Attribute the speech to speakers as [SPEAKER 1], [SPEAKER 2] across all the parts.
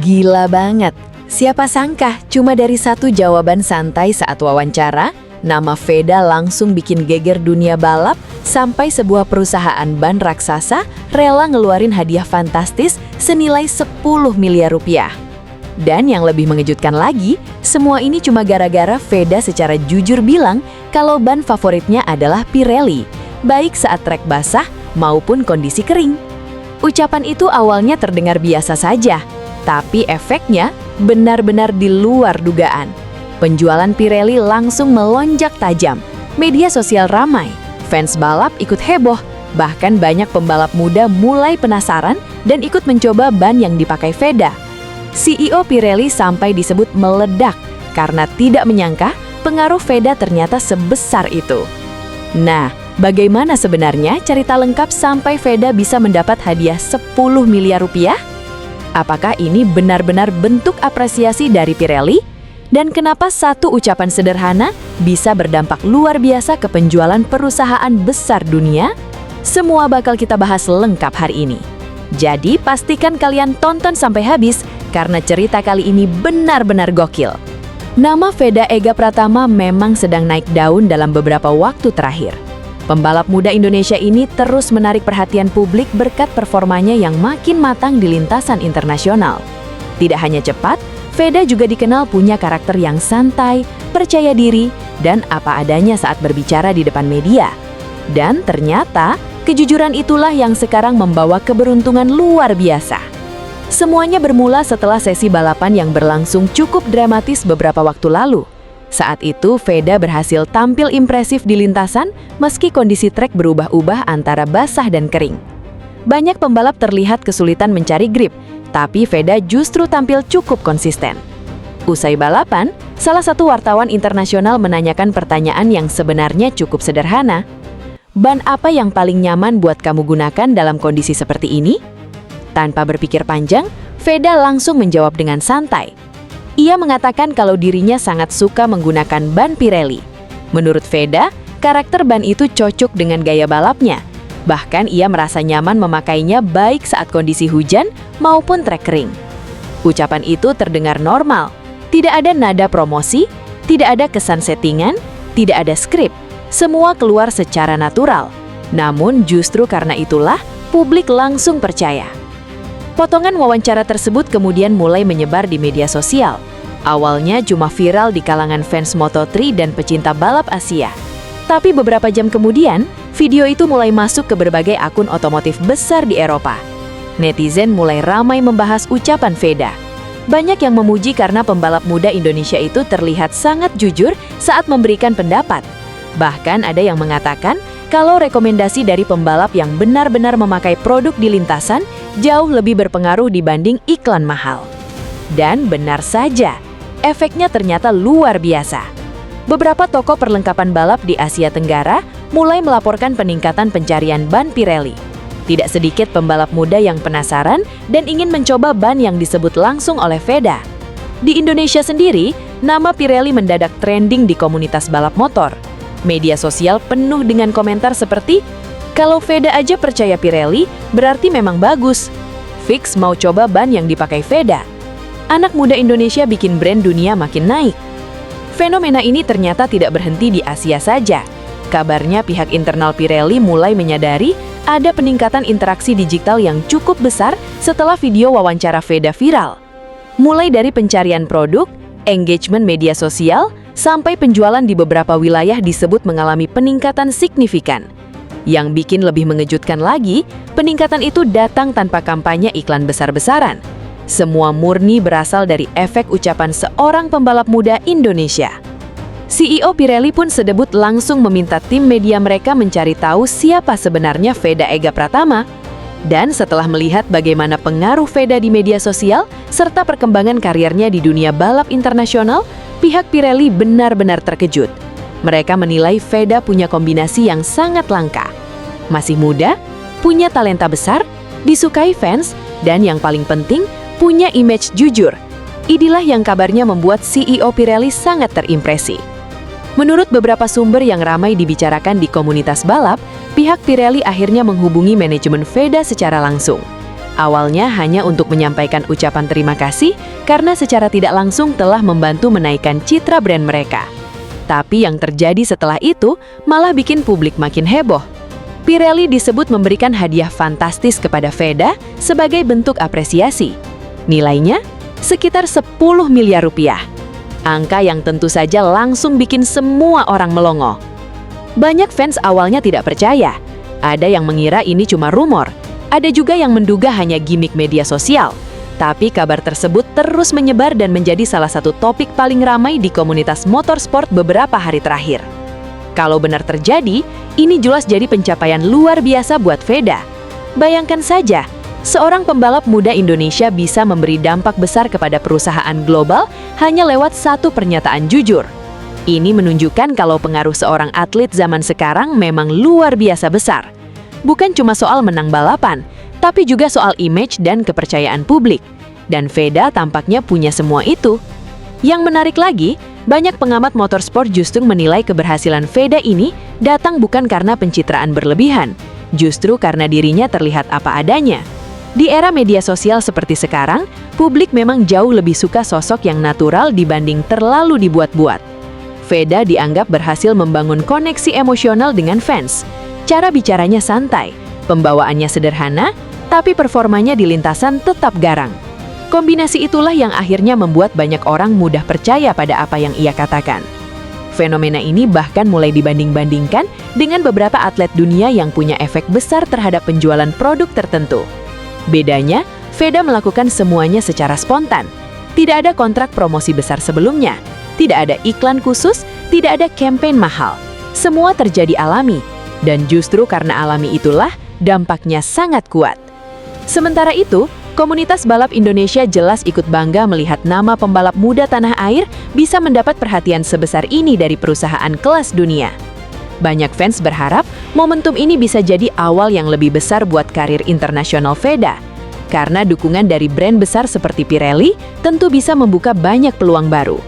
[SPEAKER 1] Gila banget. Siapa sangka cuma dari satu jawaban santai saat wawancara, nama Veda langsung bikin geger dunia balap sampai sebuah perusahaan ban raksasa rela ngeluarin hadiah fantastis senilai 10 miliar rupiah. Dan yang lebih mengejutkan lagi, semua ini cuma gara-gara Veda secara jujur bilang kalau ban favoritnya adalah Pirelli, baik saat trek basah maupun kondisi kering. Ucapan itu awalnya terdengar biasa saja, tapi efeknya benar-benar di luar dugaan. Penjualan Pirelli langsung melonjak tajam, media sosial ramai, fans balap ikut heboh, bahkan banyak pembalap muda mulai penasaran dan ikut mencoba ban yang dipakai Veda. CEO Pirelli sampai disebut meledak karena tidak menyangka pengaruh Veda ternyata sebesar itu. Nah, bagaimana sebenarnya cerita lengkap sampai Veda bisa mendapat hadiah 10 miliar rupiah? Apakah ini benar-benar bentuk apresiasi dari Pirelli? Dan kenapa satu ucapan sederhana bisa berdampak luar biasa ke penjualan perusahaan besar dunia? Semua bakal kita bahas lengkap hari ini. Jadi pastikan kalian tonton sampai habis karena cerita kali ini benar-benar gokil. Nama Veda Ega Pratama memang sedang naik daun dalam beberapa waktu terakhir. Pembalap muda Indonesia ini terus menarik perhatian publik berkat performanya yang makin matang di lintasan internasional. Tidak hanya cepat, Veda juga dikenal punya karakter yang santai, percaya diri, dan apa adanya saat berbicara di depan media. Dan ternyata, kejujuran itulah yang sekarang membawa keberuntungan luar biasa. Semuanya bermula setelah sesi balapan yang berlangsung cukup dramatis beberapa waktu lalu. Saat itu, Veda berhasil tampil impresif di lintasan meski kondisi trek berubah-ubah antara basah dan kering. Banyak pembalap terlihat kesulitan mencari grip, tapi Veda justru tampil cukup konsisten. Usai balapan, salah satu wartawan internasional menanyakan pertanyaan yang sebenarnya cukup sederhana. Ban apa yang paling nyaman buat kamu gunakan dalam kondisi seperti ini? Tanpa berpikir panjang, Veda langsung menjawab dengan santai. Ia mengatakan kalau dirinya sangat suka menggunakan ban Pirelli. Menurut Veda, karakter ban itu cocok dengan gaya balapnya. Bahkan ia merasa nyaman memakainya baik saat kondisi hujan maupun trek kering. Ucapan itu terdengar normal. Tidak ada nada promosi, tidak ada kesan settingan, tidak ada skrip. Semua keluar secara natural. Namun justru karena itulah publik langsung percaya. Potongan wawancara tersebut kemudian mulai menyebar di media sosial. Awalnya cuma viral di kalangan fans Moto3 dan pecinta balap Asia. Tapi beberapa jam kemudian, video itu mulai masuk ke berbagai akun otomotif besar di Eropa. Netizen mulai ramai membahas ucapan Veda. Banyak yang memuji karena pembalap muda Indonesia itu terlihat sangat jujur saat memberikan pendapat. Bahkan ada yang mengatakan kalau rekomendasi dari pembalap yang benar-benar memakai produk di lintasan jauh lebih berpengaruh dibanding iklan mahal. Dan benar saja, efeknya ternyata luar biasa. Beberapa toko perlengkapan balap di Asia Tenggara mulai melaporkan peningkatan pencarian ban Pirelli. Tidak sedikit pembalap muda yang penasaran dan ingin mencoba ban yang disebut langsung oleh Veda. Di Indonesia sendiri, nama Pirelli mendadak trending di komunitas balap motor. Media sosial penuh dengan komentar seperti, "Kalau Veda aja percaya Pirelli, berarti memang bagus. Fix mau coba ban yang dipakai Veda." Anak muda Indonesia bikin brand dunia makin naik. Fenomena ini ternyata tidak berhenti di Asia saja. Kabarnya pihak internal Pirelli mulai menyadari ada peningkatan interaksi digital yang cukup besar setelah video wawancara Veda viral. Mulai dari pencarian produk, engagement media sosial, sampai penjualan di beberapa wilayah disebut mengalami peningkatan signifikan. Yang bikin lebih mengejutkan lagi, peningkatan itu datang tanpa kampanye iklan besar-besaran. Semua murni berasal dari efek ucapan seorang pembalap muda Indonesia. CEO Pirelli pun sedebut langsung meminta tim media mereka mencari tahu siapa sebenarnya Veda Ega Pratama. Dan setelah melihat bagaimana pengaruh Veda di media sosial serta perkembangan karirnya di dunia balap internasional, pihak Pirelli benar-benar terkejut. Mereka menilai Veda punya kombinasi yang sangat langka. Masih muda, punya talenta besar, disukai fans, dan yang paling penting, punya image jujur. Inilah yang kabarnya membuat CEO Pirelli sangat terimpresi. Menurut beberapa sumber yang ramai dibicarakan di komunitas balap, pihak Pirelli akhirnya menghubungi manajemen Veda secara langsung. Awalnya hanya untuk menyampaikan ucapan terima kasih karena secara tidak langsung telah membantu menaikkan citra brand mereka. Tapi yang terjadi setelah itu malah bikin publik makin heboh. Pirelli disebut memberikan hadiah fantastis kepada Veda sebagai bentuk apresiasi. Nilainya sekitar 10 miliar rupiah. Angka yang tentu saja langsung bikin semua orang melongo. Banyak fans awalnya tidak percaya. Ada yang mengira ini cuma rumor. Ada juga yang menduga hanya gimik media sosial. Tapi kabar tersebut terus menyebar dan menjadi salah satu topik paling ramai di komunitas motorsport beberapa hari terakhir. Kalau benar terjadi, ini jelas jadi pencapaian luar biasa buat Veda. Bayangkan saja, seorang pembalap muda Indonesia bisa memberi dampak besar kepada perusahaan global hanya lewat satu pernyataan jujur. Ini menunjukkan kalau pengaruh seorang atlet zaman sekarang memang luar biasa besar. Bukan cuma soal menang balapan, tapi juga soal image dan kepercayaan publik. Dan Veda tampaknya punya semua itu. Yang menarik lagi, banyak pengamat motorsport justru menilai keberhasilan Veda ini datang bukan karena pencitraan berlebihan, justru karena dirinya terlihat apa adanya. Di era media sosial seperti sekarang, publik memang jauh lebih suka sosok yang natural dibanding terlalu dibuat-buat. Veda dianggap berhasil membangun koneksi emosional dengan fans. Cara bicaranya santai, pembawaannya sederhana, tapi performanya di lintasan tetap garang. Kombinasi itulah yang akhirnya membuat banyak orang mudah percaya pada apa yang ia katakan. Fenomena ini bahkan mulai dibanding-bandingkan dengan beberapa atlet dunia yang punya efek besar terhadap penjualan produk tertentu. Bedanya, Veda melakukan semuanya secara spontan. Tidak ada kontrak promosi besar sebelumnya, tidak ada iklan khusus, tidak ada campaign mahal. Semua terjadi alami. Dan justru karena alami itulah, dampaknya sangat kuat. Sementara itu, komunitas balap Indonesia jelas ikut bangga melihat nama pembalap muda tanah air bisa mendapat perhatian sebesar ini dari perusahaan kelas dunia. Banyak fans berharap momentum ini bisa jadi awal yang lebih besar buat karir internasional Veda. Karena dukungan dari brand besar seperti Pirelli tentu bisa membuka banyak peluang baru.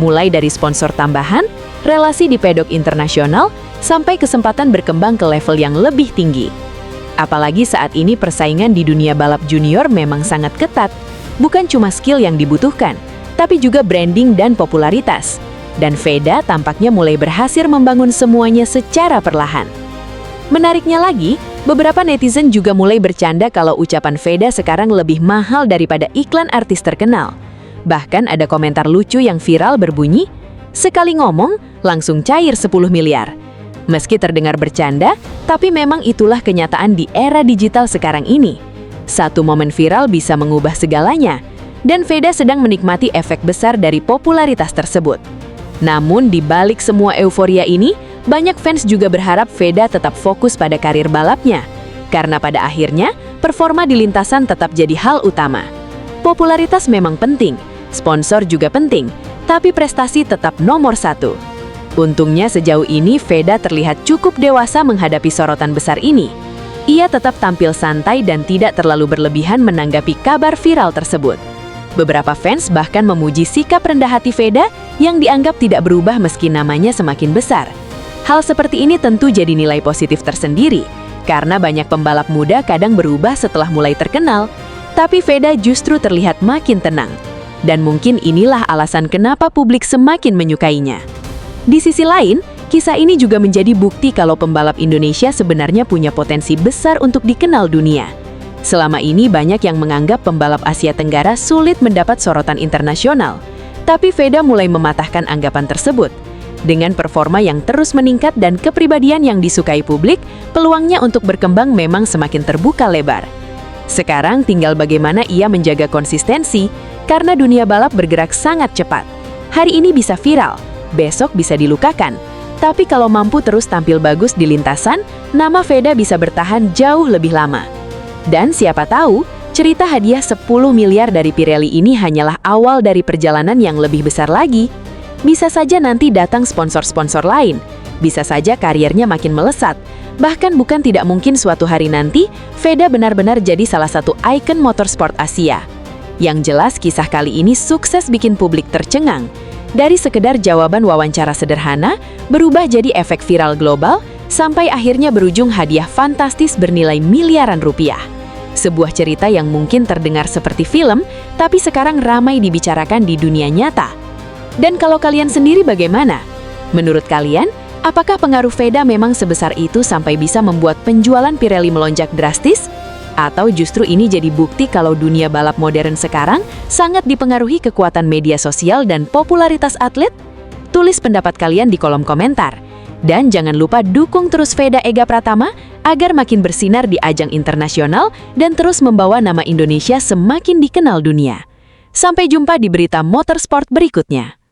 [SPEAKER 1] Mulai dari sponsor tambahan, relasi di pedok internasional, sampai kesempatan berkembang ke level yang lebih tinggi. Apalagi saat ini persaingan di dunia balap junior memang sangat ketat. Bukan cuma skill yang dibutuhkan, tapi juga branding dan popularitas. Dan Veda tampaknya mulai berhasil membangun semuanya secara perlahan. Menariknya lagi, beberapa netizen juga mulai bercanda kalau ucapan Veda sekarang lebih mahal daripada iklan artis terkenal. Bahkan ada komentar lucu yang viral berbunyi, "Sekali ngomong, langsung cair 10 miliar." Meski terdengar bercanda, tapi memang itulah kenyataan di era digital sekarang ini. Satu momen viral bisa mengubah segalanya, dan Veda sedang menikmati efek besar dari popularitas tersebut. Namun di balik semua euforia ini, banyak fans juga berharap Veda tetap fokus pada karir balapnya. Karena pada akhirnya, performa di lintasan tetap jadi hal utama. Popularitas memang penting, sponsor juga penting, tapi prestasi tetap nomor satu. Untungnya sejauh ini Veda terlihat cukup dewasa menghadapi sorotan besar ini. Ia tetap tampil santai dan tidak terlalu berlebihan menanggapi kabar viral tersebut. Beberapa fans bahkan memuji sikap rendah hati Veda yang dianggap tidak berubah meski namanya semakin besar. Hal seperti ini tentu jadi nilai positif tersendiri, karena banyak pembalap muda kadang berubah setelah mulai terkenal, tapi Veda justru terlihat makin tenang. Dan mungkin inilah alasan kenapa publik semakin menyukainya. Di sisi lain, kisah ini juga menjadi bukti kalau pembalap Indonesia sebenarnya punya potensi besar untuk dikenal dunia. Selama ini banyak yang menganggap pembalap Asia Tenggara sulit mendapat sorotan internasional, tapi Veda mulai mematahkan anggapan tersebut. Dengan performa yang terus meningkat dan kepribadian yang disukai publik, peluangnya untuk berkembang memang semakin terbuka lebar. Sekarang tinggal bagaimana ia menjaga konsistensi, karena dunia balap bergerak sangat cepat. Hari ini bisa viral, besok bisa dilukakan. Tapi kalau mampu terus tampil bagus di lintasan, nama Veda bisa bertahan jauh lebih lama. Dan siapa tahu, cerita hadiah 10 miliar dari Pirelli ini hanyalah awal dari perjalanan yang lebih besar lagi. Bisa saja nanti datang sponsor-sponsor lain. Bisa saja karirnya makin melesat. Bahkan bukan tidak mungkin suatu hari nanti, Veda benar-benar jadi salah satu ikon motorsport Asia. Yang jelas kisah kali ini sukses bikin publik tercengang. Dari sekedar jawaban wawancara sederhana, berubah jadi efek viral global, sampai akhirnya berujung hadiah fantastis bernilai miliaran rupiah. sebuah cerita yang mungkin terdengar seperti film, tapi sekarang ramai dibicarakan di dunia nyata. Dan kalau kalian sendiri bagaimana? Menurut kalian, apakah pengaruh Veda memang sebesar itu sampai bisa membuat penjualan Pirelli melonjak drastis? Atau justru ini jadi bukti kalau dunia balap modern sekarang sangat dipengaruhi kekuatan media sosial dan popularitas atlet? Tulis pendapat kalian di kolom komentar. Dan jangan lupa dukung terus Veda Ega Pratama agar makin bersinar di ajang internasional dan terus membawa nama Indonesia semakin dikenal dunia. Sampai jumpa di berita motorsport berikutnya.